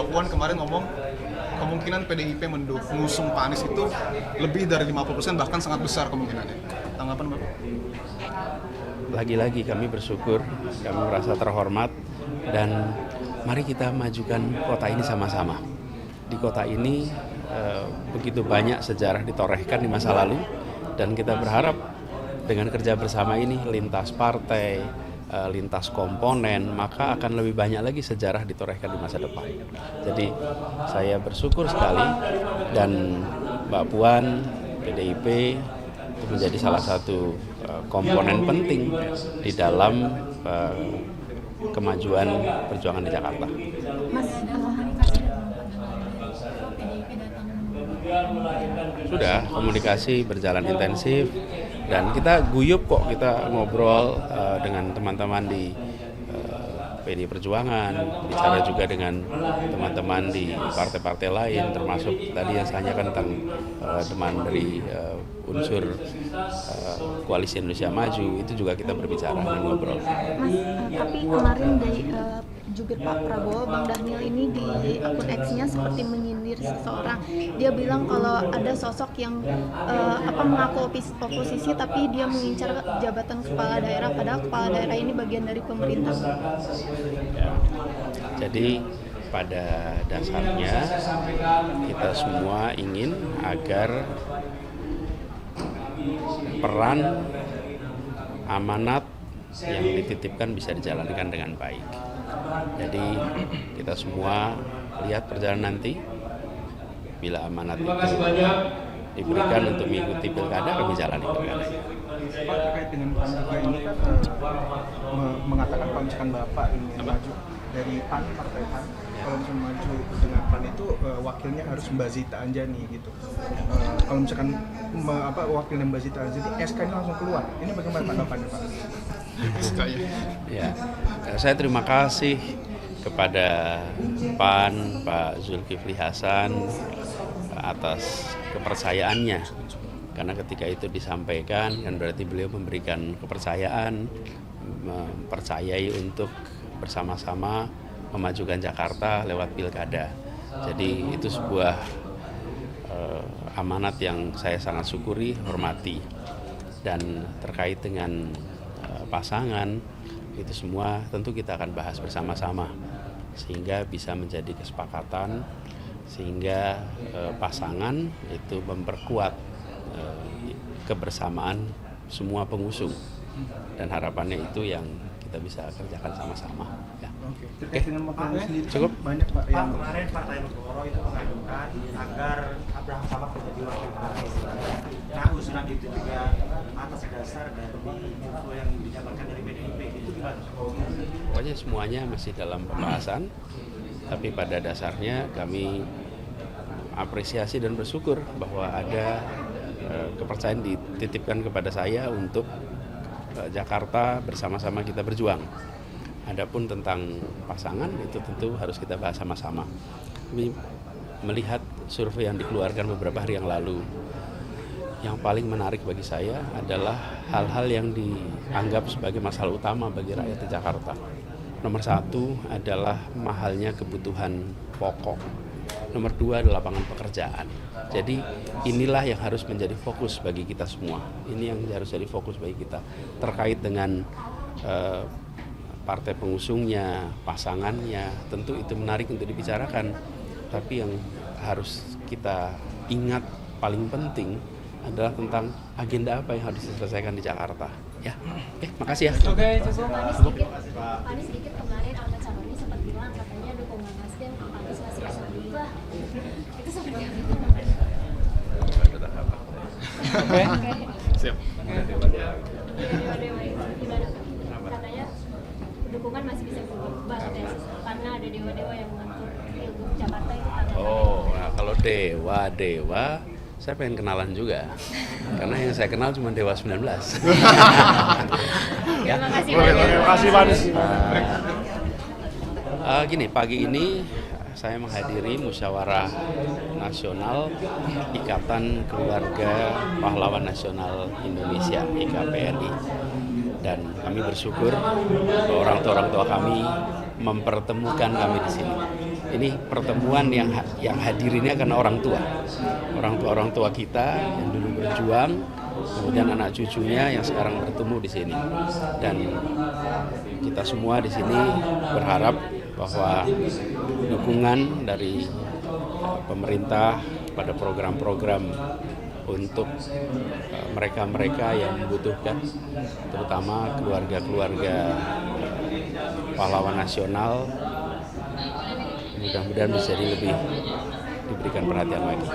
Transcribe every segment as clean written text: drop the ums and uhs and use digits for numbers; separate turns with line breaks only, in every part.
Mbak Puan kemarin ngomong kemungkinan PDIP mengusung Pak Anies itu lebih dari 50%, bahkan sangat besar kemungkinannya. Tanggapan Mbak?
Lagi-lagi kami bersyukur, kami merasa terhormat, dan mari kita majukan kota ini sama-sama. Di kota ini begitu banyak sejarah ditorehkan di masa lalu, dan kita berharap dengan kerja bersama ini lintas partai, lintas komponen, maka akan lebih banyak lagi sejarah ditorehkan di masa depan. Jadi saya bersyukur sekali, dan Mbak Puan, PDIP itu menjadi salah satu komponen penting di dalam kemajuan perjuangan di Jakarta.
Mas, hari kasih PDIP datang.
Sudah, komunikasi berjalan intensif, dan kita guyup kok, kita ngobrol dengan teman-teman di PD Perjuangan, bicara juga dengan teman-teman di partai-partai lain, termasuk tadi yang saya tanyakan tentang teman dari unsur Koalisi Indonesia Maju, itu juga kita berbicara dan ngobrol.
Mas, tapi kemarin dari jubir Pak Prabowo, Bang Daniel ini di akun X-nya seperti menyindir seseorang. Dia bilang kalau ada sosok yang mengaku oposisi tapi dia mengincar jabatan kepala daerah, padahal kepala daerah ini bagian dari pemerintah.
Ya. Jadi pada dasarnya kita semua ingin agar peran amanat yang dititipkan bisa dijalankan dengan baik. Jadi kita semua lihat perjalanan nanti, bila amanat itu diberikan untuk mengikuti pilkada, kami jalani pilkada.
Pak, terkait dengan PAN juga ini kan mengatakan kalau misalkan Bapak ingin maju dari PAN, partai PAN, kalau misalkan maju dengan PAN itu wakilnya harus Mbak Zita Anjani gitu. Kalau misalkan wakilnya Mbak Zita Anjani, SK-nya langsung keluar. Ini bagaimana tanggapannya Pak? SK-nya.
Ya, saya terima kasih kepada PAN, Pak Zulkifli Hasan atas kepercayaannya, karena ketika itu disampaikan kan berarti beliau memberikan kepercayaan, mempercayai untuk bersama-sama memajukan Jakarta lewat pilkada. Jadi itu sebuah amanat yang saya sangat syukuri, hormati. Dan terkait dengan pasangan, itu semua tentu kita akan bahas bersama-sama sehingga bisa menjadi kesepakatan, sehingga pasangan itu memperkuat kebersamaan semua pengusung, dan harapannya itu yang kita bisa kerjakan sama-sama. Ya.
Oke. Dengan Bapak sendiri
Cukup?
banyak Pak yang
Kemarin Partai Bergoro itu mengajukan agar Abraham Samad menjadi wakil presiden. Nah, usulan itu juga atas dasar dari info yang didapatkan dari PDIP, itu gimana?
Pokoknya semuanya masih dalam pembahasan, tapi pada dasarnya kami apresiasi dan bersyukur bahwa ada kepercayaan dititipkan kepada saya untuk Jakarta bersama-sama kita berjuang. Adapun tentang pasangan itu tentu harus kita bahas sama-sama. Kami melihat survei yang dikeluarkan beberapa hari yang lalu, yang paling menarik bagi saya adalah hal-hal yang dianggap sebagai masalah utama bagi rakyat di Jakarta. Nomor satu adalah mahalnya kebutuhan pokok. Nomor dua adalah lapangan pekerjaan. Jadi inilah yang harus menjadi fokus bagi kita semua. Ini yang harus jadi fokus bagi kita. Terkait dengan partai pengusungnya, pasangannya, tentu itu menarik untuk dibicarakan. Tapi yang harus kita ingat paling penting adalah tentang agenda apa yang harus diselesaikan di Jakarta. Ya, makasih ya.
Oke, cukup. Pak Anies sedikit kemarin Ahmad Saroni sempat bilang katanya dukungan Nasdem Pak Anies masih bisa berubah. Itu seperti apa?
Oke. Siap.
Dewa-dewa itu gimana? Katanya dukungan masih bisa berubah karena ada dewa-dewa yang mengatur pilgub Jakarta itu tanggal.
Oh, nah kalau dewa, saya pengen kenalan juga. Karena yang saya kenal cuma Dewa 19. Ya.
Terima kasih
Terima kasih Pak Anies.
Gini, pagi ini saya menghadiri musyawarah nasional Ikatan Keluarga Pahlawan Nasional Indonesia (IKPNI), dan kami bersyukur bahwa orang tua kami mempertemukan kami di sini. ini pertemuan yang hadir ini karena orang tua kita yang dulu berjuang, kemudian anak cucunya yang sekarang bertemu di sini, dan kita semua di sini berharap bahwa dukungan dari pemerintah pada program-program untuk mereka-mereka yang membutuhkan, terutama keluarga-keluarga pahlawan nasional, mudah-mudahan bisa lebih diberikan perhatian lagi.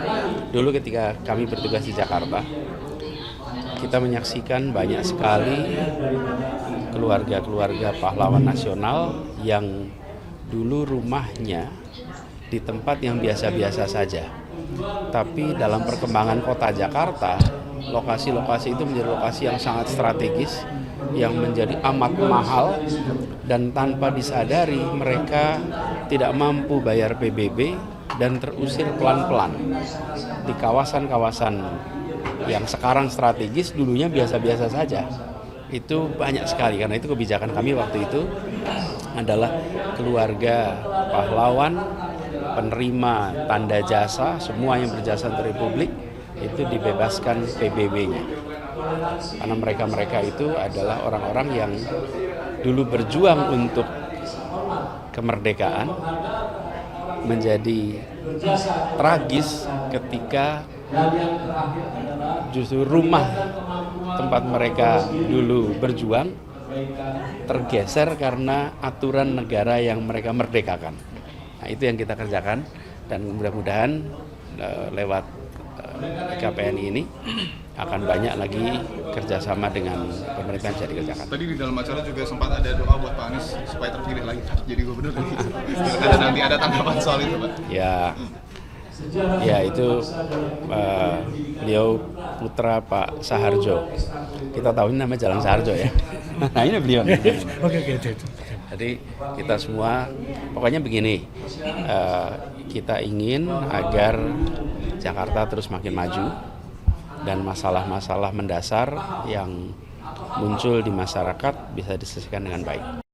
Dulu ketika kami bertugas di Jakarta, kita menyaksikan banyak sekali keluarga-keluarga pahlawan nasional yang dulu rumahnya di tempat yang biasa-biasa saja. Tapi dalam perkembangan kota Jakarta, lokasi-lokasi itu menjadi lokasi yang sangat strategis, yang menjadi amat mahal, dan tanpa disadari mereka tidak mampu bayar PBB dan terusir pelan-pelan di kawasan-kawasan yang sekarang strategis, dulunya biasa-biasa saja. Itu banyak sekali, karena itu kebijakan kami waktu itu adalah keluarga pahlawan, penerima tanda jasa, semua yang berjasa untuk Republik itu dibebaskan PBB-nya. Karena mereka-mereka itu adalah orang-orang yang dulu berjuang untuk kemerdekaan, menjadi tragis ketika justru rumah tempat mereka dulu berjuang tergeser karena aturan negara yang mereka merdekakan. Nah, itu yang kita kerjakan, dan mudah-mudahan lewat KPN ini akan banyak lagi kerjasama dengan pemerintah yang bisa dikerjakan.
Tadi di dalam acara juga sempat ada doa buat Pak Anies supaya terpilih lagi jadi gubernur lagi. Nanti ada tanggapan soal itu, Pak?
Ya itu beliau putra Pak Saharjo. Kita tahu ini namanya Jalan Saharjo ya. Nah ini beliau.
Oke.
Jadi kita semua pokoknya begini, kita ingin agar Jakarta terus makin maju dan masalah-masalah mendasar yang muncul di masyarakat bisa diselesaikan dengan baik.